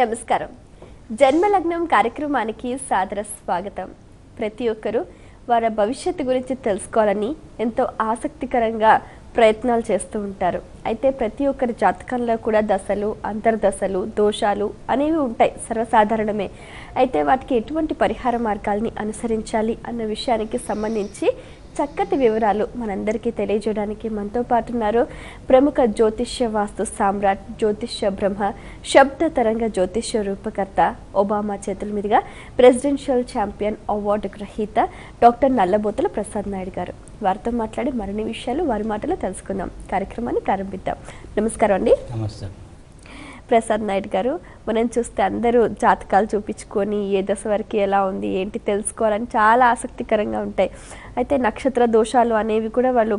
నమస్కారం. జన్మలగ్నం కార్యక్రమానికి సాదర స్వాగతం. ప్రతి ఒక్కరూ వారి భవిష్యత్తు గురించి తెలుసుకోవాలని ఎంతో ఆసక్తికరంగా ప్రయత్నాలు చేస్తూ ఉంటారు. అయితే ప్రతి ఒక్కరి జాతకంలో కూడా దశలు, అంతర్దశలు, దోషాలు అనేవి ఉంటాయి, సర్వసాధారణమే. అయితే వాటికి ఎటువంటి పరిహార మార్గాల్ని అనుసరించాలి అన్న విషయానికి సంబంధించి చక్కటి వివరాలు మనందరికీ తెలియజేయడానికి మనతో పాటు ఉన్నారు ప్రముఖ జ్యోతిష్య వాస్తు సామ్రాట్, జ్యోతిష్య బ్రహ్మ, శబ్ద తరంగ జ్యోతిష్య రూపకర్త, ఒబామా చేతుల మీదుగా ప్రెసిడెన్షియల్ ఛాంపియన్ అవార్డు గ్రహీత డాక్టర్ నల్లబోతుల ప్రసాద్ నాయుడు గారు. వారితో మాట్లాడి మరిన్ని విషయాలు వారి మాటలో తెలుసుకుందాం. కార్యక్రమాన్ని ప్రారంభిద్దాం. నమస్కారం అండి. నమస్తే ప్రసాద్ నాయుడు గారు, మనం చూస్తే అందరూ జాతకాలు చూపించుకొని ఏ దశ వరకు ఎలా ఉంది ఏంటి తెలుసుకోవాలని చాలా ఆసక్తికరంగా ఉంటాయి. అయితే నక్షత్ర దోషాలు అనేవి కూడా వాళ్ళు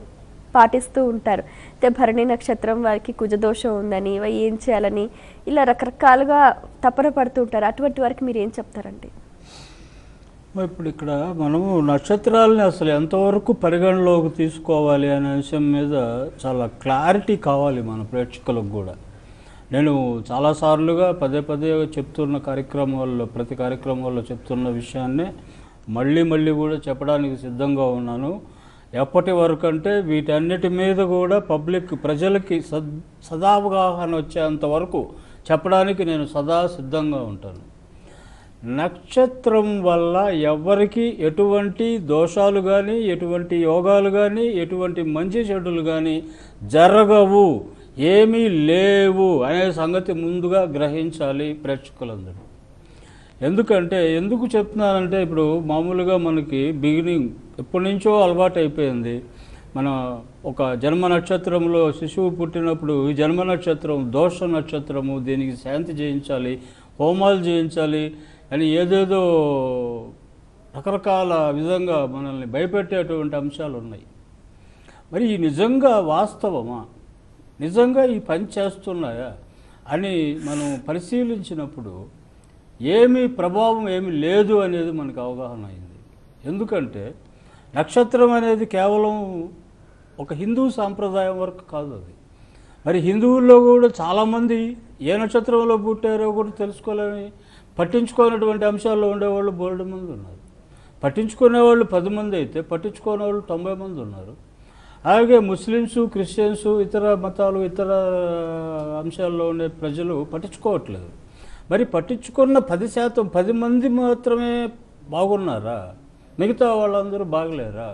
పాటిస్తూ ఉంటారు. అయితే భరణి నక్షత్రం వారికి కుజదోషం ఉందని, ఏం చేయాలని ఇలా రకరకాలుగా తపన పడుతూ ఉంటారు. అటువంటి వారికి మీరు ఏం చెప్తారండి? ఇప్పుడు ఇక్కడ మనము నక్షత్రాలని అసలు ఎంతవరకు పరిగణలోకి తీసుకోవాలి అనే విషయం మీద చాలా క్లారిటీ కావాలి మన ప్రేక్షకులకు కూడా. నేను చాలాసార్లుగా పదే పదే చెప్తున్న కార్యక్రమాల్లో, ప్రతి కార్యక్రమాల్లో చెప్తున్న విషయాన్నే మళ్ళీ మళ్ళీ కూడా చెప్పడానికి సిద్ధంగా ఉన్నాను. ఎప్పటి వరకు అంటే వీటన్నిటి మీద కూడా ప్రజలకి సదావగాహన వచ్చేంత వరకు చెప్పడానికి నేను సదా సిద్ధంగా ఉంటాను. నక్షత్రం వల్ల ఎవరికి ఎటువంటి దోషాలు కానీ, ఎటువంటి యోగాలు కానీ, ఎటువంటి మంచి చెడులు కానీ జరగవు, ఏమీ లేవు అనే సంగతి ముందుగా గ్రహించాలి ప్రేక్షకులందరూ. ఎందుకు చెప్తున్నానంటే, ఇప్పుడు మామూలుగా మనకి బిగినింగ్ ఎప్పటి నుంచో అలవాటు అయిపోయింది. మన ఒక జన్మ నక్షత్రంలో శిశువు పుట్టినప్పుడు ఈ జన్మ నక్షత్రం దోష నక్షత్రము, దీనికి శాంతి చేయించాలి, హోమాలు చేయించాలి అని ఏదేదో రకరకాల విధంగా మనల్ని భయపెట్టేటువంటి అంశాలు ఉన్నాయి. మరి ఈ నిజంగా వాస్తవమా, నిజంగా ఈ పని చేస్తున్నాయా అని మనం పరిశీలించినప్పుడు ఏమీ ప్రభావం ఏమీ లేదు అనేది మనకు అవగాహన అయింది. ఎందుకంటే నక్షత్రం అనేది కేవలం ఒక హిందూ సాంప్రదాయం వరకు కాదు అది. మరి హిందువుల్లో కూడా చాలామంది ఏ నక్షత్రంలో పుట్టారో కూడా తెలుసుకోలేని, పట్టించుకోనటువంటి అంశాల్లో ఉండేవాళ్ళు బోల్డ్ మంది ఉన్నారు. పట్టించుకునేవాళ్ళు 10 మంది అయితే పట్టించుకునే వాళ్ళు 90 మంది ఉన్నారు. అలాగే ముస్లిమ్స్, క్రిస్టియన్స్, ఇతర మతాలు, ఇతర అంశాల్లో ఉండే ప్రజలు పట్టించుకోవట్లేదు. మరి పట్టించుకున్న 10%, 10 మంది మాత్రమే బాగున్నారా, మిగతా వాళ్ళందరూ బాగలేరా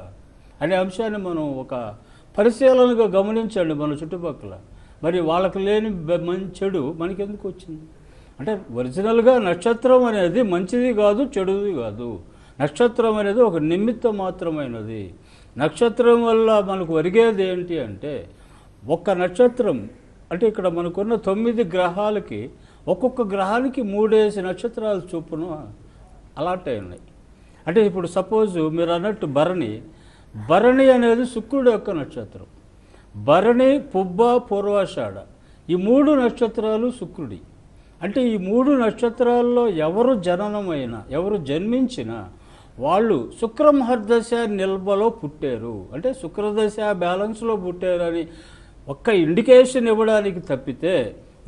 అనే అంశాన్ని మనం ఒక పరిశీలనగా గమనించండి మన చుట్టుపక్కల. మరి వాళ్ళకి లేని చెడు మనకెందుకు వచ్చింది అంటే, ఒరిజినల్గా నక్షత్రం అనేది మంచిది కాదు, చెడుది కాదు. నక్షత్రం అనేది ఒక నిమిత్తం మాత్రమైనది. నక్షత్రం వల్ల మనకు ఒరిగేది ఏంటి అంటే, ఒక్క నక్షత్రం అంటే ఇక్కడ మనకున్న 9 గ్రహాలకి ఒక్కొక్క గ్రహానికి 3 నక్షత్రాలు చొప్పున అలాట్ అయి ఉన్నాయి. అంటే ఇప్పుడు సపోజ్ మీరు అన్నట్టు భరణి అనేది శుక్రుడు యొక్క నక్షత్రం. భరణి, పుబ్బ, పూర్వాషాఢ ఈ 3 నక్షత్రాలు శుక్రుడి. అంటే ఈ 3 నక్షత్రాల్లో ఎవరు జననమైనా, ఎవరు జన్మించినా వాళ్ళు శుక్రమహర్దశ నిల్వలో పుట్టారు, అంటే శుక్రదశ బ్యాలెన్స్లో పుట్టారు అని ఒక్క ఇండికేషన్ ఇవ్వడానికి తప్పితే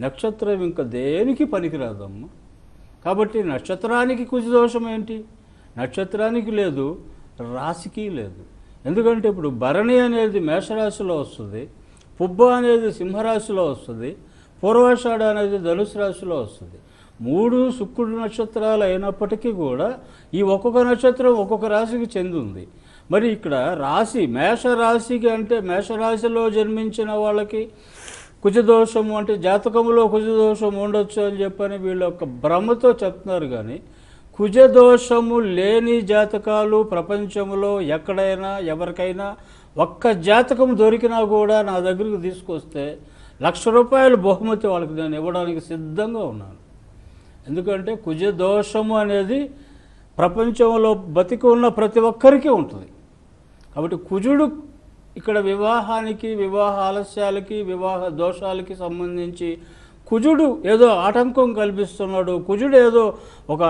నక్షత్రం ఇంకా దేనికి పనికిరాదమ్మా. కాబట్టి నక్షత్రానికి కుజదోషం ఏంటి? నక్షత్రానికి లేదు, రాశికి లేదు. ఎందుకంటే ఇప్పుడు భరణి అనేది మేషరాశిలో వస్తుంది, పుబ్బ అనేది సింహరాశిలో వస్తుంది, పూర్వాషాఢ అనేది ధనుసు రాశిలో వస్తుంది. 3 శుక్రుడు నక్షత్రాలు అయినప్పటికీ కూడా ఈ ఒక్కొక్క నక్షత్రం ఒక్కొక్క రాశికి చెందింది. మరి ఇక్కడ రాశి మేషరాశికి అంటే మేషరాశిలో జన్మించిన వాళ్ళకి కుజదోషము అంటే జాతకంలో కుజదోషం ఉండొచ్చు అని చెప్పని వీళ్ళు ఒక భ్రమతో చెప్తున్నారు. కానీ కుజదోషము లేని జాతకాలు ప్రపంచంలో ఎక్కడైనా ఎవరికైనా ఒక్క జాతకం దొరికినా కూడా నా దగ్గరకు తీసుకొస్తే ₹1,00,000 బహుమతి వాళ్ళకి నేను ఇవ్వడానికి సిద్ధంగా ఉన్నాను. ఎందుకంటే కుజదోషము అనేది ప్రపంచంలో బతికి ఉన్న ప్రతి ఒక్కరికి ఉంటుంది. కాబట్టి కుజుడు ఇక్కడ వివాహానికి, వివాహ ఆలస్యాలకి, వివాహ దోషాలకి సంబంధించి కుజుడు ఏదో ఆటంకం కల్పిస్తున్నాడు. కుజుడు ఏదో ఒక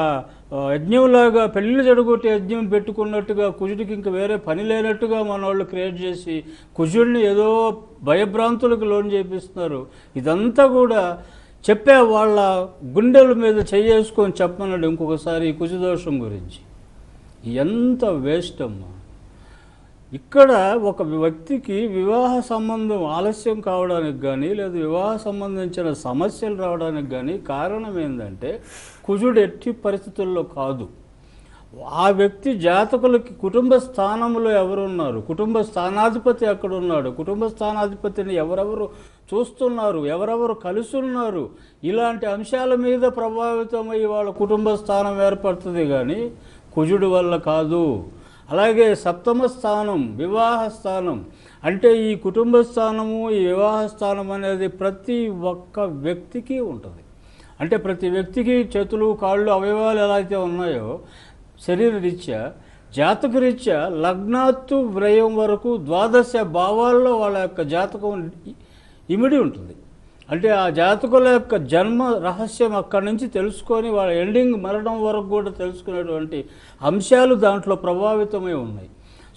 యజ్ఞంలాగా, పెళ్లి జడగొట్టి యజ్ఞం పెట్టుకున్నట్టుగా, కుజుడికి ఇంక వేరే పని లేనట్టుగా మన వాళ్ళు క్రియేట్ చేసి కుజుడిని ఏదో భయభ్రాంతులకు లోన్ చేపిస్తున్నారు. ఇదంతా కూడా చెప్పే వాళ్ళ గుండెల మీద చేసుకొని చెప్పమన్నాడు ఇంకొకసారి ఈ కుజదోషం గురించి. ఎంత వేస్ట్ అమ్మా. ఇక్కడ ఒక వ్యక్తికి వివాహ సంబంధం ఆలస్యం కావడానికి కానీ లేదా వివాహ సంబంధించిన సమస్యలు రావడానికి కానీ కారణం ఏంటంటే కుజుడు ఎట్టి పరిస్థితుల్లో కాదు. ఆ వ్యక్తి జాతకులకి కుటుంబ స్థానంలో ఎవరున్నారు, కుటుంబ స్థానాధిపతి ఎక్కడున్నాడు, కుటుంబ స్థానాధిపతిని ఎవరెవరు చూస్తున్నారు, ఎవరెవరు కలిసి ఉన్నారు, ఇలాంటి అంశాల మీద ప్రభావితమై వాళ్ళ కుటుంబ స్థానం ఏర్పడుతుంది కానీ కుజుడు వల్ల కాదు. అలాగే సప్తమ స్థానం వివాహ స్థానం అంటే ఈ కుటుంబ స్థానము ఈ వివాహ స్థానం అనేది ప్రతి ఒక్క వ్యక్తికి ఉంటుంది. అంటే ప్రతి వ్యక్తికి చేతులు కాళ్ళు అవయవాలు ఎలా అయితే ఉన్నాయో శరీర రీత్యా జాతక రీత్యా లగ్నాత్తు వ్రయం వరకు ద్వాదశ భావాల్లో వాళ్ళ యొక్క జాతకం ఇమిడి ఉంటుంది. అంటే ఆ జాతకుల యొక్క జన్మ రహస్యం అక్కడి నుంచి తెలుసుకొని వాళ్ళ ఎండింగ్ మరణం వరకు కూడా తెలుసుకునేటువంటి అంశాలు దాంట్లో ప్రభావితమై ఉన్నాయి.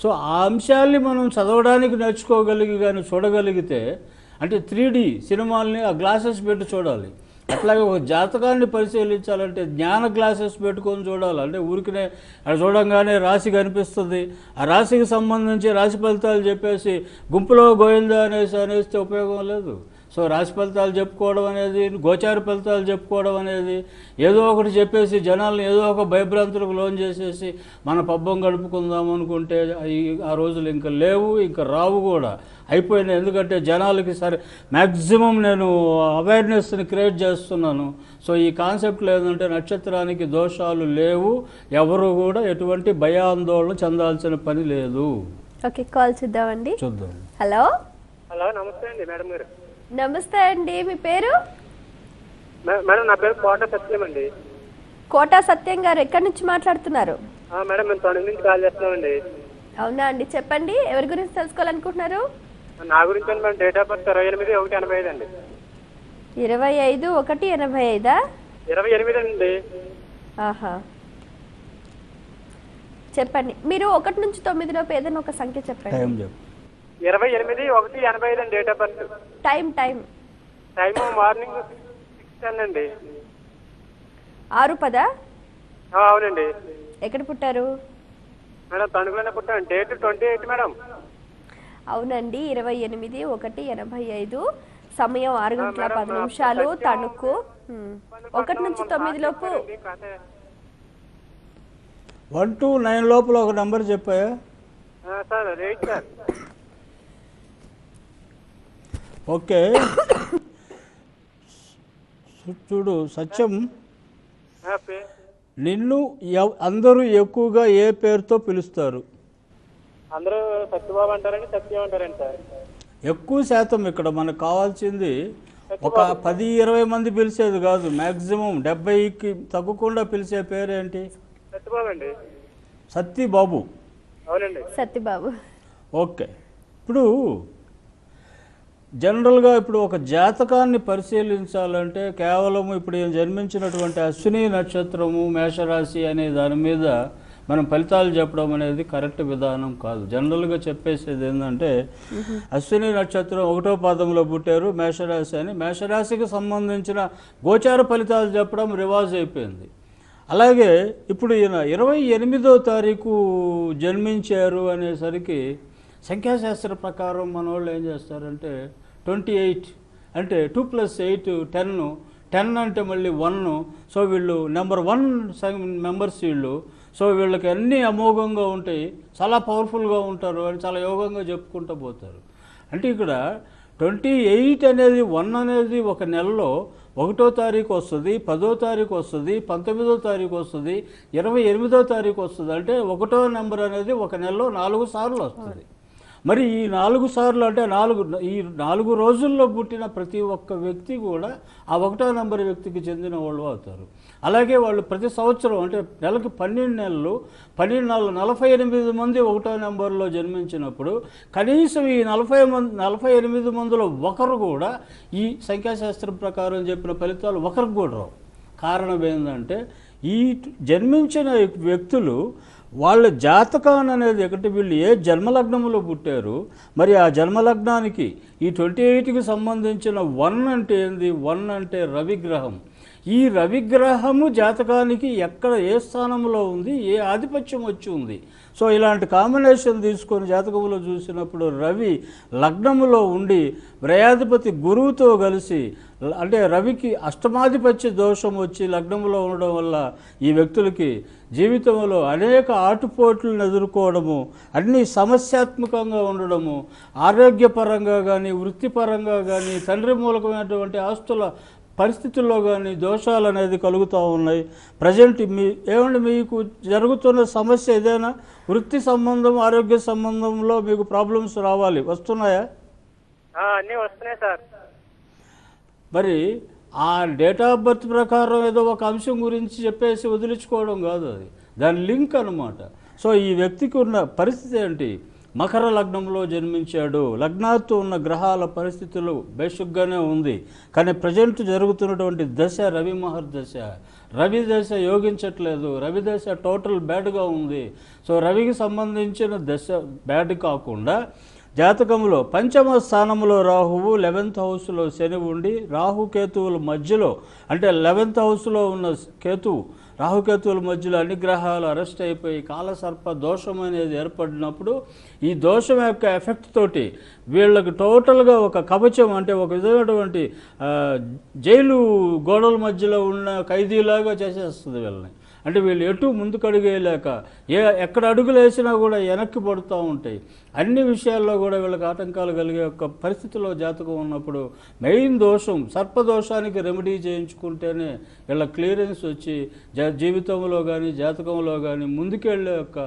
సో ఆ అంశాల్ని మనం చదవడానికి నేర్చుకోగలిగి కానీ చూడగలిగితే అంటే 3D సినిమాల్ని ఆ గ్లాసెస్ పెట్టి చూడాలి. అట్లాగే ఒక జాతకాన్ని పరిశీలించాలంటే జ్ఞాన గ్లాసెస్ పెట్టుకొని చూడాలి. అంటే ఊరికినే అది చూడంగానే రాశి కనిపిస్తుంది, ఆ రాశికి సంబంధించి రాశి ఫలితాలు చెప్పేసి గుంపులో గోయిందా అనేస్తే ఉపయోగం లేదు. సో రాశి ఫలితాలు చెప్పుకోవడం అనేది, గోచార ఫలితాలు చెప్పుకోవడం అనేది ఏదో ఒకటి చెప్పేసి జనాలను ఏదో ఒక భయభ్రాంతులకు లోన్ చేసేసి మన పబ్బం గడుపుకుందాం అనుకుంటే ఆ రోజులు ఇంకా లేవు, ఇంకా రావు కూడా, అయిపోయినాయి. ఎందుకంటే జనాలకి సరే మ్యాక్సిమం నేను అవేర్నెస్ని క్రియేట్ చేస్తున్నాను. సో ఈ కాన్సెప్ట్లో ఏంటంటే నక్షత్రానికి దోషాలు లేవు, ఎవరు కూడా ఎటువంటి భయాందోళన చెందాల్సిన పని లేదు. ఓకే, కాల్ చూద్దామండి. చూద్దాం. హలో హలో, నమస్తే అండి మేడం గారు. నమస్తే అండి, మీ పేరు? మేడం నా పేరు కోట సత్యం అండి. కోటా సత్యం గారు, ఎక్కడి నుంచి మాట్లాడుతున్నారు? మేడం మేము తొండ నుంచి కాల్ చేస్తున్నామండి. అవునా అండి, చెప్పండి, ఎవరి గురించి తెలుసుకోవాలనుకుంటున్నారు? నా గురించి మేడం డేట్ ఆఫ్ బర్త్ 28/1/85 అండి. 25/1/85? 28 అండి. ఆహా, చెప్పండి. మీరు 1 నుంచి 9 లోపు ఏదైనా ఒక సంఖ్య చెప్పండి. 28/1/85 అండి date of birth. Time morning 6:10 అండి. 6:10? అవునండి. ఎక్కడ పుట్టారు? మేడం తణుకులోనే పుట్టాను. Date 28 madam. అవునండి, 28/1/85, సమయం 6:10 తణుకు. 1 నుంచి 9 లోపు 1 to 9 లోపల ఒక నంబర్ చెప్పాయా? Sir 8 sir. ఓకే, చూడు సత్యం, నిన్ను అందరూ ఎక్కువగా ఏ పేరుతో పిలుస్తారు? అందరూ సత్యబాబు అంటారండి, సత్యం అంటారండి సార్. ఎక్కువ శాతం ఇక్కడ మనకు కావాల్సింది ఒక 10-20 మంది పిలిచేది కాదు, మ్యాక్సిమం 70కి తగ్గకుండా పిలిచే పేరేంటి? సత్యబాబు అండి. సత్యబాబు. అవునండి, సత్యబాబు. ఓకే, ఇప్పుడు జనరల్గా ఇప్పుడు ఒక జాతకాన్ని పరిశీలించాలంటే కేవలం ఇప్పుడు జన్మించినటువంటి అశ్విని నక్షత్రము మేషరాశి అనే దాని మీద మనం ఫలితాలు చెప్పడం అనేది కరెక్ట్ విధానం కాదు. జనరల్గా చెప్పేసేది ఏంటంటే అశ్విని నక్షత్రం 1వ పాదంలో పుట్టారు మేషరాశి అని, మేషరాశికి సంబంధించిన గోచార ఫలితాలు చెప్పడం రివాజ్ అయిపోయింది. అలాగే ఇప్పుడు ఈయన 28వ తారీఖు జన్మించారు అనేసరికి సంఖ్యాశాస్త్ర ప్రకారం మన వాళ్ళు ఏం చేస్తారంటే 28 అంటే 2 + 8 10 అంటే మళ్ళీ 1. సో వీళ్ళు నెంబర్ 1 మెంబర్స్ వీళ్ళు. సో వీళ్ళకి అన్నీ అమోఘంగా ఉంటాయి, చాలా పవర్ఫుల్గా ఉంటారు అని చాలా యోగంగా చెప్పుకుంటూ పోతారు. అంటే ఇక్కడ 28 అనేది 1 అనేది ఒక నెలలో 1వ తారీఖు వస్తుంది, 10వ తారీఖు వస్తుంది, 19వ తారీఖు వస్తుంది, 28వ తారీఖు వస్తుంది. అంటే 1వ నెంబర్ అనేది ఒక నెలలో 4 సార్లు వస్తుంది. మరి ఈ 4 సార్లు అంటే ఈ 4 రోజుల్లో పుట్టిన ప్రతి ఒక్క వ్యక్తి కూడా ఆ 1వ నెంబర్ వ్యక్తికి చెందిన వాళ్ళు అవుతారు. అలాగే వాళ్ళు ప్రతి సంవత్సరం అంటే నెలకి 12 నెలలు 48 మంది 1వ నెంబర్లో జన్మించినప్పుడు కనీసం ఈ 48 మందిలో ఒకరు కూడా ఈ సంఖ్యాశాస్త్రం ప్రకారం చెప్పిన ఫలితాలు ఒకరికి కూడా రావు. కారణం ఏంటంటే ఈ జన్మించిన వ్యక్తులు వాళ్ళ జాతకాన్ని అనేది ఒకటి వీళ్ళు ఏ జన్మలగ్నంలో పుట్టారు, మరి ఆ జన్మలగ్నానికి ఈ 28కి సంబంధించిన 1 అంటే ఏంది? 1 అంటే రవిగ్రహం. ఈ రవిగ్రహము జాతకానికి ఎక్కడ ఏ స్థానంలో ఉంది, ఏ ఆధిపత్యం వచ్చి ఉంది. సో ఇలాంటి కాంబినేషన్ తీసుకొని జాతకంలో చూసినప్పుడు రవి లగ్నములో ఉండి వ్రయాధిపతి గురువుతో కలిసి, అంటే రవికి అష్టమాధిపత్య దోషం వచ్చి లగ్నంలో ఉండడం వల్ల ఈ వ్యక్తులకి జీవితంలో అనేక ఆటుపోట్లను ఎదుర్కోవడము, అన్నీ సమస్యాత్మకంగా ఉండడము, ఆరోగ్యపరంగా కానీ వృత్తిపరంగా కానీ తండ్రి మూలకమైనటువంటి ఆస్తుల పరిస్థితుల్లో కానీ దోషాలు అనేది కలుగుతూ ఉన్నాయి. ప్రజెంట్ ఏమంటే మీకు జరుగుతున్న సమస్య ఏదైనా వృత్తి సంబంధం ఆరోగ్య సంబంధంలో మీకు ప్రాబ్లమ్స్ వస్తున్నాయా? అన్నీ వస్తున్నాయి సార్. మరి ఆ డేట్ ఆఫ్ బర్త్ ప్రకారం ఏదో ఒక అంశం గురించి చెప్పేసి వదిలించుకోవడం కాదు, అది దాని లింక్ అన్నమాట. సో ఈ వ్యక్తికి ఉన్న పరిస్థితి ఏంటి? మకర లగ్నంలో జన్మించాడు, లగ్నాత్తు ఉన్న గ్రహాల పరిస్థితులు బేసిక్గానే ఉంది. కానీ ప్రజెంట్ జరుగుతున్నటువంటి దశ రవి మహర్దశ. రవి దశ యోగించట్లేదు, రవి దశ టోటల్ బ్యాడ్గా ఉంది. సో రవికి సంబంధించిన దశ బ్యాడ్ కాకుండా జాతకంలో పంచమ స్థానంలో రాహువు, 11th హౌస్లో శని ఉండి రాహుకేతువుల మధ్యలో, అంటే 11th హౌస్లో ఉన్న కేతువు రాహుకేతువుల మధ్యలో అన్ని గ్రహాలు అరెస్ట్ అయిపోయి కాలసర్ప దోషం అనేది ఏర్పడినప్పుడు ఈ దోషం యొక్క ఎఫెక్ట్ తోటి వీళ్ళకి టోటల్గా ఒక కవచం, అంటే ఒక విధమైనటువంటి జైలు గోడల మధ్యలో ఉన్న ఖైదీలాగా చేసేస్తుంది వీళ్ళని. అంటే వీళ్ళు ఎటు ముందుకు అడుగేయలేక ఎక్కడ అడుగులు వేసినా కూడా వెనక్కి పడుతూ ఉంటాయి. అన్ని విషయాల్లో కూడా వీళ్ళకి ఆటంకాలు కలిగే ఒక పరిస్థితిలో జాతకం ఉన్నప్పుడు మెయిన్ దోషం సర్పదోషానికి రెమెడీ చేయించుకుంటేనే వీళ్ళ క్లియరెన్స్ వచ్చి జీవితంలో కానీ జాతకంలో కానీ ముందుకెళ్ళే యొక్క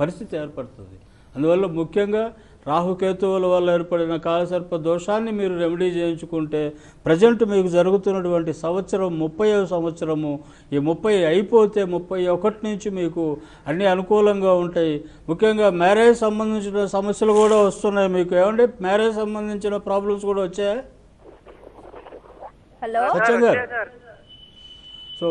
పరిస్థితి ఏర్పడుతుంది. అందువల్ల ముఖ్యంగా రాహుకేతువుల వల్ల ఏర్పడిన కాలసర్ప దోషాన్ని మీరు రెమెడీ చేయించుకుంటే ప్రజెంట్ మీకు జరుగుతున్నటువంటి సంవత్సరం 30వ సంవత్సరము, ఈ 30 అయిపోతే 31 నుంచి మీకు అన్నీ అనుకూలంగా ఉంటాయి. ముఖ్యంగా మ్యారేజ్ సంబంధించిన సమస్యలు కూడా వస్తున్నాయి మీకు. ఏమంటే మ్యారేజ్ సంబంధించిన ప్రాబ్లమ్స్ కూడా వచ్చాయా? హలో సత్యం గారు. సో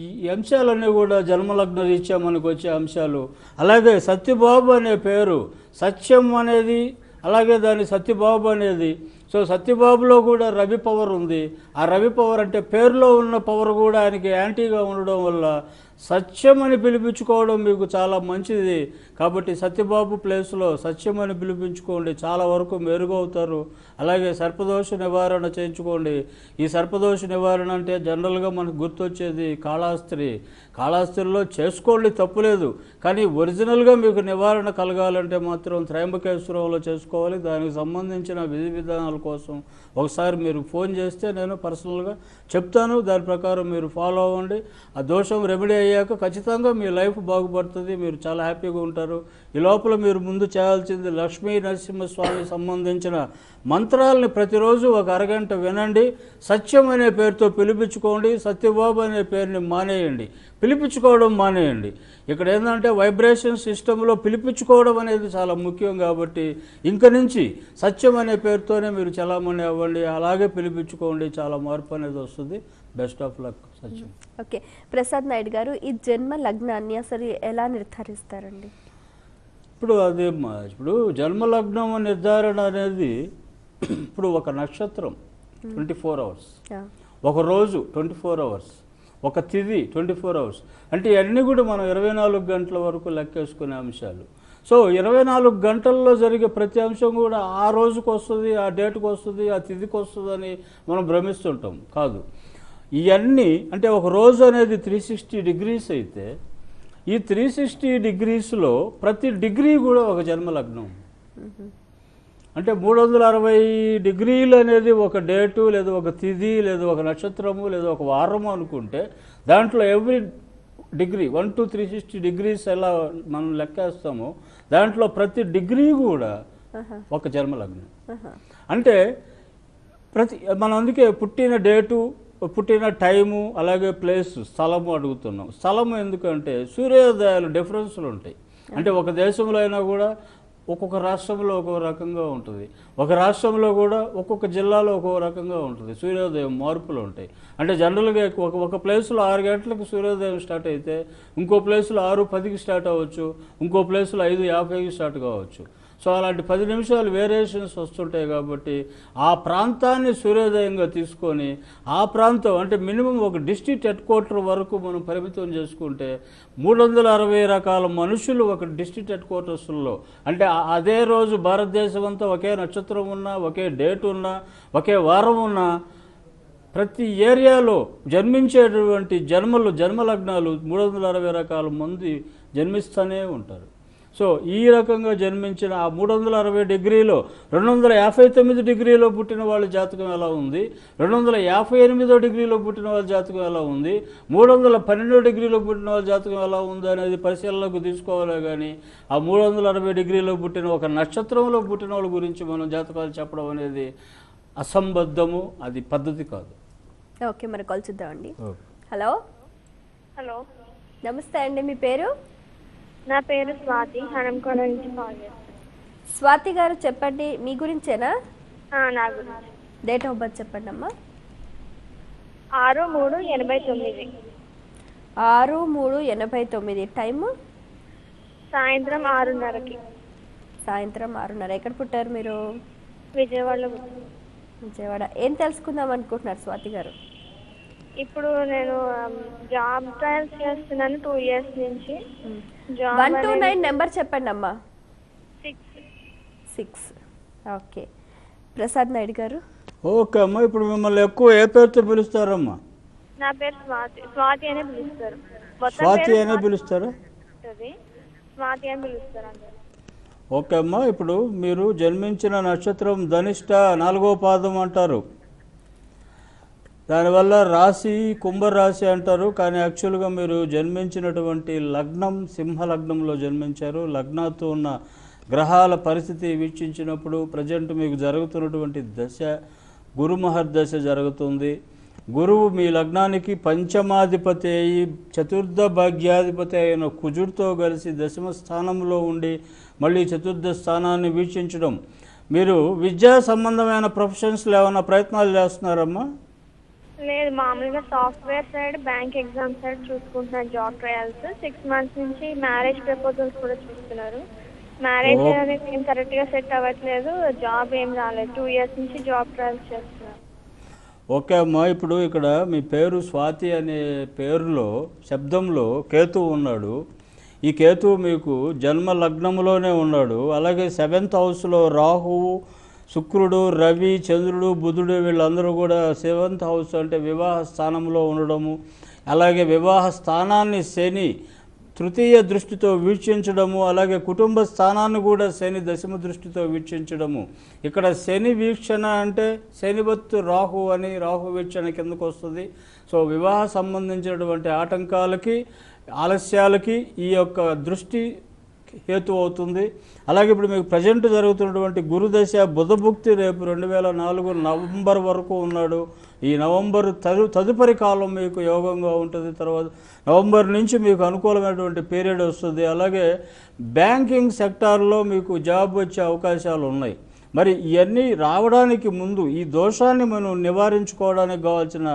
ఈ అంశాలన్నీ కూడా జన్మలగ్న రీత్యా మనకు వచ్చే అంశాలు. అలాగే సత్యబాబు అనే పేరు, సత్యం అనేది, అలాగే దాని సత్యబాబు అనేది. సో సత్యబాబులో కూడా రవి పవర్ ఉంది. ఆ రవి పవర్ అంటే పేరులో ఉన్న పవర్ కూడా ఆయనకి యాంటీగా ఉండడం వల్ల సత్యం అని పిలిపించుకోవడం మీకు చాలా మంచిది. కాబట్టి సత్యబాబు ప్లేస్లో సత్యం అని పిలిపించుకోండి, చాలా వరకు మెరుగవుతారు. అలాగే సర్పదోష నివారణ చేయించుకోండి. ఈ సర్పదోష నివారణ అంటే జనరల్గా మనకు గుర్తొచ్చేది కాళహస్త్రి. కాళహస్త్రిలో చేసుకోండి, తప్పులేదు. కానీ ఒరిజినల్గా మీకు నివారణ కలగాలంటే మాత్రం త్రయంబకేశ్వరంలో చేసుకోవాలి. దానికి సంబంధించిన విధి విధానాల కోసం ఒకసారి మీరు ఫోన్ చేస్తే నేను పర్సనల్గా చెప్తాను. దాని ప్రకారం మీరు ఫాలో అవ్వండి. ఆ దోషం రెమెడీ అయ్యాక ఖచ్చితంగా మీ లైఫ్ బాగుపడుతుంది, మీరు చాలా హ్యాపీగా ఉంటారు. ఈ లోపల మీరు ముందు చేయాల్సింది లక్ష్మీ నరసింహస్వామి సంబంధించిన మంత్రాలని ప్రతిరోజు ఒక అరగంట వినండి. సత్యం అనే పేరుతో పిలిపించుకోండి, సత్యబాబు అనే పేరుని మానేయండి, పిలిపించుకోవడం మానేయండి. ఇక్కడ ఏంటంటే వైబ్రేషన్ సిస్టంలో పిలిపించుకోవడం అనేది చాలా ముఖ్యం. కాబట్టి ఇంక నుంచి సత్యం అనే పేరుతోనే మీరు చలామణి అవ్వండి, అలాగే పిలిపించుకోండి, చాలా మార్పు అనేది వస్తుంది. Best of luck Satyam. Okay Prasad Naidu గారు, ఈ జన్మ లగ్నాన్ని అసలు ఎలా నిర్ధారిస్తారండి? ఇప్పుడు జన్మలగ్నం నిర్ధారణ అనేది ఇప్పుడు ఒక నక్షత్రం 24 అవర్స్, ఒక రోజు 24 అవర్స్, ఒక తిథి 24 అవర్స్, అంటే ఇవన్నీ కూడా మనం 24 గంటల వరకు లెక్కేసుకునే అంశాలు. సో 24 గంటల్లో జరిగే ప్రతి అంశం కూడా ఆ రోజుకు వస్తుంది, ఆ డేట్కి వస్తుంది, ఆ తిథికి వస్తుంది అని మనం భ్రమిస్తుంటాం. కాదు, ఇవన్నీ అంటే ఒక రోజు అనేది 360 డిగ్రీస్ అయితే ఈ 360 డిగ్రీస్లో ప్రతి డిగ్రీ కూడా ఒక జన్మలగ్నం. అంటే 360 డిగ్రీలు అనేది ఒక డేటు, లేదా ఒక తిథి, లేదా ఒక నక్షత్రము, లేదా ఒక వారము అనుకుంటే దాంట్లో ఎవ్రీ డిగ్రీ 1 to 360 డిగ్రీస్ ఎలా మనం లెక్కేస్తామో దాంట్లో ప్రతి డిగ్రీ కూడా ఒక జన్మలగ్నం. అంటే మనం అందుకే పుట్టిన డేటు, పుట్టిన టైము, అలాగే ప్లేస్, స్థలము అడుగుతున్నాం. స్థలము ఎందుకంటే సూర్యోదయాలు డిఫరెన్స్లు ఉంటాయి. అంటే ఒక దేశంలో అయినా కూడా ఒక్కొక్క రాష్ట్రంలో ఒక్కొక్క రకంగా ఉంటుంది. ఒక రాష్ట్రంలో కూడా ఒక్కొక్క జిల్లాలో ఒక్కొక్క రకంగా ఉంటుంది. సూర్యోదయం మార్పులు ఉంటాయి. అంటే జనరల్గా ఒక ప్లేస్లో 6 గంటలకు సూర్యోదయం స్టార్ట్ అయితే ఇంకో ప్లేస్లో 6:10కి స్టార్ట్ అవ్వచ్చు, ఇంకో ప్లేస్లో 5:50కి స్టార్ట్ కావచ్చు. సో అలాంటి 10 నిమిషాలు వేరియేషన్స్ వస్తుంటాయి. కాబట్టి ఆ ప్రాంతాన్ని సూర్యోదయంగా తీసుకొని ఆ ప్రాంతం అంటే మినిమం ఒక డిస్ట్రిక్ట్ హెడ్ క్వార్టర్ వరకు మనం పరిమితం చేసుకుంటే 360 రకాల మనుషులు ఒక డిస్ట్రిక్ట్ హెడ్ క్వార్టర్స్లో అంటే అదే రోజు భారతదేశం అంతా ఒకే నక్షత్రం ఉన్నా, ఒకే డేట్ ఉన్నా, ఒకే వారం ఉన్నా ప్రతి ఏరియాలో జన్మించేటువంటి జన్మలగ్నాలు 360 రకాల మంది జన్మిస్తూనే ఉంటారు. సో ఈ రకంగా జన్మించిన ఆ 360 డిగ్రీలో 259 డిగ్రీలో పుట్టిన వాళ్ళ జాతకం ఎలా ఉంది, 258 డిగ్రీలో పుట్టిన వాళ్ళ జాతకం ఎలా ఉంది, 312 డిగ్రీలో పుట్టిన వాళ్ళ జాతకం ఎలా ఉంది అనేది పరిశీలనకు తీసుకోవాలే కానీ ఆ 360 డిగ్రీలో పుట్టిన ఒక నక్షత్రంలో పుట్టిన వాళ్ళ గురించి మనం జాతకాలు చెప్పడం అనేది అసంబద్ధము, అది పద్ధతి కాదు. ఓకే, మరి కాల్ చూద్దామండి. హలో హలో, నమస్తే అండి, మీ పేరు? నా పేరు స్వాతి, హనంకొండ నుంచి కాల్ చేస్తాను. స్వాతి గారు చెప్పండి, మీ గురించేనా? నా గురించి. డేట్ ఆఫ్ బర్త్ చెప్పండి అమ్మా. 6/3/89. 6/3/89. టైము సాయంత్రం 6:30కి. సాయంత్రం 6:30. ఎక్కడ పుట్టారు మీరు? విజయవాడలో. విజయవాడ. ఏం తెలుసుకుందాం అనుకుంటున్నారు స్వాతి గారు? ఇప్పుడు నేను జాబ్ ట్రయల్స్ చేస్తున్నాను 2 years నుంచి. 1 to 9 నెంబర్ చెప్పండి అమ్మా. 6. ఓకే, ప్రసాద్ నాయుడు గారు. ఓకే అమ్మా, ఇప్పుడు మిమ్మల్ని ఎక్కువ ఏ పేరుతో పిలుస్తారమ్మా? నా పేరు స్వాతి. స్వాతి అనే పిలుస్తారు. స్వాతి అనే పిలుస్తారా? స్వాతి అని పిలుస్తారు అందరూ. ఓకే అమ్మా, ఇప్పుడు మీరు జన్మించిన నక్షత్రం ధనిష్ట 4వ పాదం అంటారు. దానివల్ల రాశి కుంభరాశి అంటారు. కానీ యాక్చువల్గా మీరు జన్మించినటువంటి లగ్నం సింహ లగ్నంలో జన్మించారు. లగ్నాతో ఉన్న గ్రహాల పరిస్థితి వీక్షించినప్పుడు ప్రజెంట్ మీకు జరుగుతున్నటువంటి దశ గురు మహర్దశ జరుగుతుంది. గురువు మీ లగ్నానికి పంచమాధిపతి అయి చతుర్థ భాగ్యాధిపతి అయిన కుజుడితో కలిసి దశమ స్థానంలో ఉండి మళ్ళీ చతుర్థ స్థానాన్ని వీక్షించడం. మీరు విద్యా సంబంధమైన ప్రొఫెషన్స్లో ఏమైనా ప్రయత్నాలు చేస్తున్నారమ్మా? లేదు, మామూలుగా software side, bank exam side చూసుకుంటున్నాను జాబ్ ట్రయల్స్. 6 months నుంచి మ్యారేజ్ ప్రపోజల్స్ కూడా చూస్తున్నారు. మ్యారేజ్ అనేది ఏం కరెక్ట్ గా సెట్ అవ్వట్లేదు. జాబ్ ఏం రాలేదు. 2 years నుంచి జాబ్ ట్రయల్స్ చేస్తున్నారు. ఓకే అమ్మా, ఇప్పుడు ఇక్కడ మీ పేరు స్వాతి అనే పేరులో శబ్దంలో కేతువు ఉన్నాడు. ఈ కేతువు మీకు జన్మ లగ్నంలోనే ఉన్నాడు. అలాగే 7th హౌస్లో రాహువు, శుక్రుడు, రవి, చంద్రుడు, బుధుడు వీళ్ళందరూ కూడా 7th హౌస్ అంటే వివాహ స్థానంలో ఉండడము, అలాగే వివాహ స్థానాన్ని శని తృతీయ దృష్టితో వీక్షించడము, అలాగే కుటుంబ స్థానాన్ని కూడా శని దశమ దృష్టితో వీక్షించడము. ఇక్కడ శని వీక్షణ అంటే శనివత్తు రాహు అని రాహు వీక్షణ కిందకు వస్తుంది. సో వివాహ సంబంధించినటువంటి ఆటంకాలకి ఆలస్యాలకి ఈ యొక్క దృష్టి హేతు అవుతుంది. అలాగే ఇప్పుడు మీకు ప్రజెంట్ జరుగుతున్నటువంటి గురుదశ బుధభుక్తి రేపు 2004 నవంబర్ వరకు ఉన్నాడు. ఈ నవంబర్ తదుపరి కాలం మీకు యోగంగా ఉంటుంది. తర్వాత నవంబర్ నుంచి మీకు అనుకూలమైనటువంటి పీరియడ్ వస్తుంది. అలాగే బ్యాంకింగ్ సెక్టార్లో మీకు జాబ్ వచ్చే అవకాశాలు ఉన్నాయి. మరి ఇవన్నీ రావడానికి ముందు ఈ దోషాన్ని మనం నివారించుకోవడానికి కావాల్సిన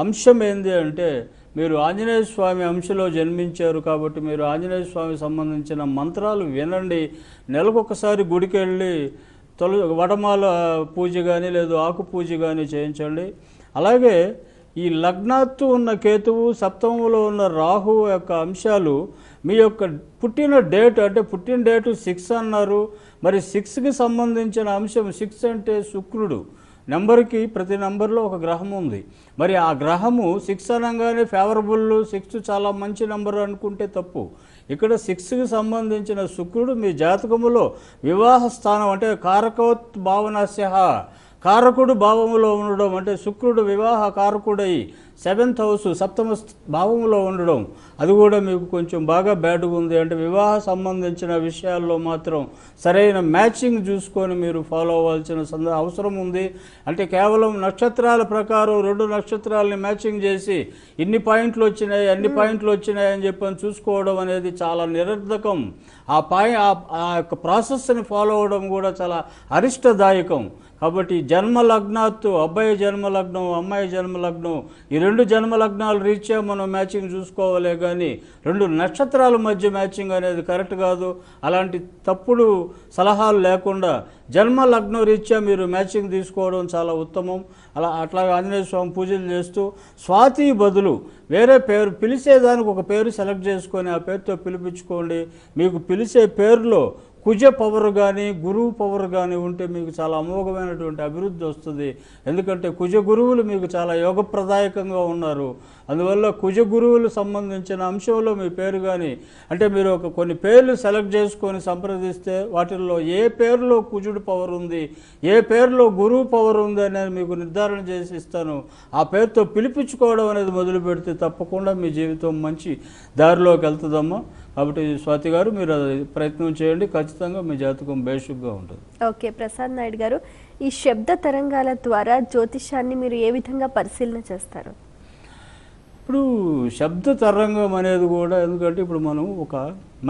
అంశం ఏంటి అంటే, మీరు ఆంజనేయ స్వామి అంశలో జన్మించారు కాబట్టి మీరు ఆంజనేయ స్వామి సంబంధించిన మంత్రాలు వినండి. నెలకొకసారి గుడికి వెళ్ళి వడమాల పూజ కానీ లేదు ఆకు పూజ కానీ చేయించండి. అలాగే ఈ లగ్నాత్తు ఉన్న కేతువు, సప్తమంలో ఉన్న రాహు యొక్క అంశాలు మీ యొక్క పుట్టిన డేట్ అంటే పుట్టిన డేటు 6 అన్నారు. మరి 6కి సంబంధించిన అంశం 6 అంటే శుక్రుడు. నెంబర్కి ప్రతి నెంబర్లో ఒక గ్రహం ఉంది. మరి ఆ గ్రహము 6 అనగానే ఫేవరబుల్, 6 చాలా మంచి నెంబర్ అనుకుంటే తప్పు. ఇక్కడ 6కి సంబంధించిన శుక్రుడు మీ జాతకములో వివాహ స్థానం అంటే కారకోత్ భావనస్య కారకుడు భావములో ఉండడం అంటే శుక్రుడు వివాహ కారకుడై 7th హౌస్ సప్తమ భావంలో ఉండడం, అది కూడా మీకు కొంచెం బాగా బ్యాడ్గా ఉంది. అంటే వివాహ సంబంధించిన విషయాల్లో మాత్రం సరైన మ్యాచింగ్ చూసుకొని మీరు ఫాలో అవ్వాల్సిన అవసరం ఉంది. అంటే కేవలం నక్షత్రాల ప్రకారం 2 నక్షత్రాలని మ్యాచింగ్ చేసి ఇన్ని పాయింట్లు వచ్చినాయి అన్ని పాయింట్లు వచ్చినాయి అని చెప్పని చూసుకోవడం అనేది చాలా నిరర్ధకం. ఆ యొక్క ప్రాసెస్ని ఫాలో అవ్వడం కూడా చాలా అరిష్టదాయకం. కాబట్టి జన్మ లగ్నాత్తు, అబ్బాయి జన్మ లగ్నం అమ్మాయి జన్మ లగ్నం, ఈ 2 జన్మ లగ్నాలు రీత్యా మనం మ్యాచింగ్ చూసుకోవాలే కానీ 2 నక్షత్రాల మధ్య మ్యాచింగ్ అనేది కరెక్ట్ కాదు. అలాంటి తప్పుడు సలహాలు లేకుండా జన్మ లగ్నం రీత్యా మీరు మ్యాచింగ్ తీసుకోవడం చాలా ఉత్తమం. అట్లాగే ఆంజనేయ స్వామి పూజలు చేస్తూ స్వాతి బదులు వేరే పేరు పిలిచేదానికి ఒక పేరు సెలెక్ట్ చేసుకొని ఆ పేరుతో పిలిపించుకోండి. మీకు పిలిచే పేరులో కుజ పవర్ కానీ గురువు పవర్ కానీ ఉంటే మీకు చాలా అమోఘమైనటువంటి అభివృద్ధి వస్తుంది. ఎందుకంటే కుజ గురువులు మీకు చాలా యోగప్రదాయకంగా ఉన్నారు. అందువల్ల కుజ గురువులు సంబంధించిన అంశంలో మీ పేరు కానీ, అంటే మీరు కొన్ని పేర్లు సెలెక్ట్ చేసుకొని సంప్రదిస్తే వాటిల్లో ఏ పేరులో కుజుడు పవర్ ఉంది, ఏ పేరులో గురువు పవర్ ఉంది అనేది మీకు నిర్ధారణ చేసి ఇస్తాను. ఆ పేరుతో పిలిపించుకోవడం అనేది మొదలు పెడితే తప్పకుండా మీ జీవితం మంచి దారిలోకి వెళ్తుందమ్మా. కాబట్టి స్వాతి గారు మీరు అది ప్రయత్నం చేయండి, ఖచ్చితంగా మీ జాతకం బేషుగ్గా ఉంటుంది. ఓకే ప్రసాద్ నాయుడు గారు, ఈ శబ్ద తరంగాల ద్వారా జ్యోతిషాన్ని మీరు ఏ విధంగా పరిశీలన చేస్తారు? ఇప్పుడు శబ్ద తరంగం అనేది కూడా, ఎందుకంటే ఇప్పుడు మనం ఒక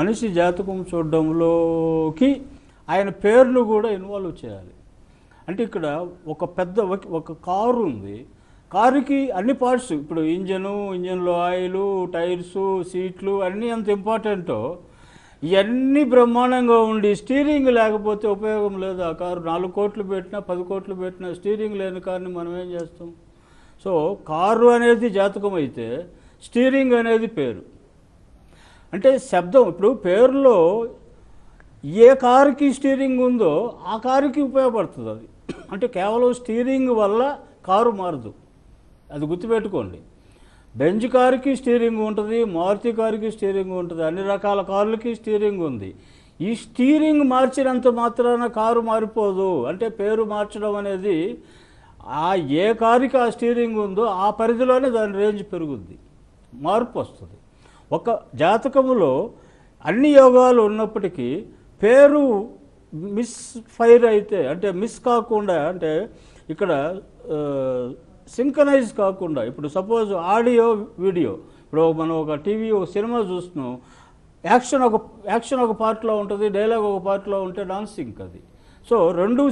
మనిషి జాతకం చూడడంలోకి ఆయన పేరును కూడా ఇన్వాల్వ్ చేయాలి. అంటే ఇక్కడ ఒక కారు ఉంది, కారుకి అన్ని పార్ట్స్, ఇప్పుడు ఇంజన్లో ఆయిల్, టైర్సు, సీట్లు అన్నీ అంత ఇంపార్టెంటో ఇవన్నీ బ్రహ్మాండంగా ఉండి స్టీరింగ్ లేకపోతే ఉపయోగం లేదు. ఆ కారు 4 కోట్లు పెట్టినా 10 కోట్లు పెట్టినా స్టీరింగ్ లేని కారుని మనం ఏం చేస్తాం? సో కారు అనేది జాతకం అయితే స్టీరింగ్ అనేది పేరు. అంటే శబ్దం, ఇప్పుడు పేరులో ఏ కారుకి స్టీరింగ్ ఉందో ఆ కారుకి ఉపయోగపడుతుంది అది. అంటే కేవలం స్టీరింగ్ వల్ల కారు మారదు, అది గుర్తుపెట్టుకోండి. బెంజ్ కారుకి స్టీరింగ్ ఉంటుంది, మారుతి కారుకి స్టీరింగ్ ఉంటుంది, అన్ని రకాల కార్లకి స్టీరింగ్ ఉంది. ఈ స్టీరింగ్ మార్చినంత మాత్రాన కారు మారిపోదు. అంటే పేరు మార్చడం అనేది ఏ కారుకి ఆ స్టీరింగ్ ఉందో ఆ పరిధిలోనే దాని రేంజ్ పెరుగుద్ది, మార్పు వస్తుంది. ఒక జాతకములో అన్ని యోగాలు ఉన్నప్పటికీ పేరు మిస్ ఫైర్ అయితే, అంటే మిస్ కాకుండా, అంటే ఇక్కడ సింకనైజ్ కాకుండా, ఇప్పుడు సపోజ్ ఆడియో వీడియో, ఇప్పుడు మనం ఒక టీవీ ఒక సినిమా చూస్తున్నాం, యాక్షన్ ఒక పార్ట్లో ఉంటుంది, డైలాగ్ ఒక పార్ట్లో ఉంటే నాన్ సింక్ అది. సో రెండు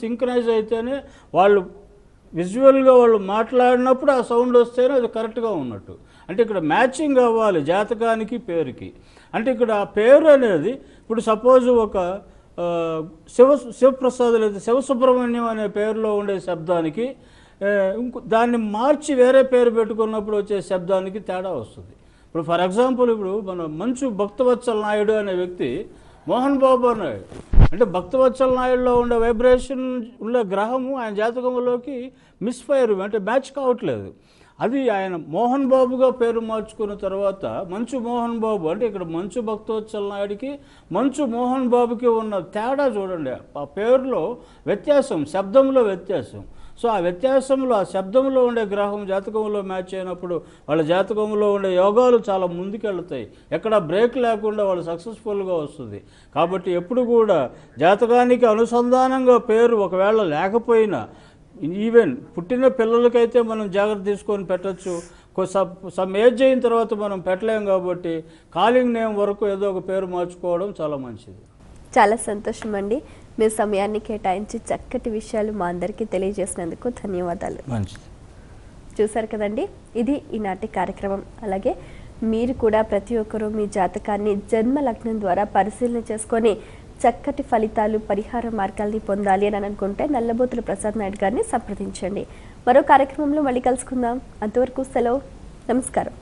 సింక్రనైజ్ అయితేనే వాళ్ళు విజువల్గా వాళ్ళు మాట్లాడినప్పుడు ఆ సౌండ్ వస్తేనే అది కరెక్ట్గా ఉన్నట్టు. అంటే ఇక్కడ మ్యాచింగ్ అవ్వాలి జాతకానికి పేరుకి. అంటే ఇక్కడ ఆ పేరు అనేది ఇప్పుడు సపోజ్ ఒక శివప్రసాద్ లేదా శివసుబ్రహ్మణ్యం అనే పేరులో ఉండే శబ్దానికి దాన్ని మార్చి వేరే పేరు పెట్టుకున్నప్పుడు వచ్చే శబ్దానికి తేడా వస్తుంది. ఇప్పుడు ఫర్ ఎగ్జాంపుల్ ఇప్పుడు మన మంచు భక్తవత్సల నాయుడు అనే వ్యక్తి మోహన్ బాబు నాయుడు, అంటే భక్తవత్సల నాయుడులో ఉండే వైబ్రేషన్ ఉండే గ్రహము ఆయన జాతకంలోకి మిస్ఫైర్, అంటే మ్యాచ్ కావట్లేదు. అది ఆయన మోహన్ బాబుగా పేరు మార్చుకున్న తర్వాత మంచు మోహన్ బాబు, అంటే ఇక్కడ మంచు భక్తవత్సల నాయుడికి మంచు మోహన్ బాబుకి ఉన్న తేడా చూడండి. ఆ పేరులో వ్యత్యాసం, శబ్దంలో వ్యత్యాసం. సో ఆ వ్యత్యాసంలో, ఆ శబ్దంలో ఉండే గ్రహం జాతకంలో మ్యాచ్ అయినప్పుడు వాళ్ళ జాతకంలో ఉండే యోగాలు చాలా ముందుకెళ్తాయి, ఎక్కడ బ్రేక్ లేకుండా వాళ్ళు సక్సెస్ఫుల్గా వస్తుంది. కాబట్టి ఎప్పుడు కూడా జాతకానికి అనుసంధానంగా పేరు ఒకవేళ లేకపోయినా, ఈవెన్ పుట్టిన పిల్లలకైతే మనం జాగ్రత్త తీసుకొని పెట్టచ్చు, సమ్ ఏజ్ అయిన తర్వాత మనం పెట్టలేం. కాబట్టి కాలింగ్ నేమ్ వరకు ఏదో ఒక పేరు మార్చుకోవడం చాలా మంచిది. చాలా సంతోషం అండి, మీ సమయాన్ని కేటాయించి చక్కటి విషయాలు మా అందరికీ తెలియజేసినందుకు ధన్యవాదాలు. మంచిది. చూసారు కదండి, ఇది ఈనాటి కార్యక్రమం. అలాగే మీరు కూడా ప్రతి ఒక్కరూ మీ జాతకాన్ని జన్మ లగ్నం ద్వారా పరిశీలన చేసుకొని చక్కటి ఫలితాలు, పరిహార మార్గాల్ని పొందాలి అని అనుకుంటే నల్లబోతుల ప్రసాద్ నాయుడు గారిని సంప్రదించండి. మరో కార్యక్రమంలో మళ్ళీ కలుసుకుందాం. అంతవరకు సెలవు, నమస్కారం.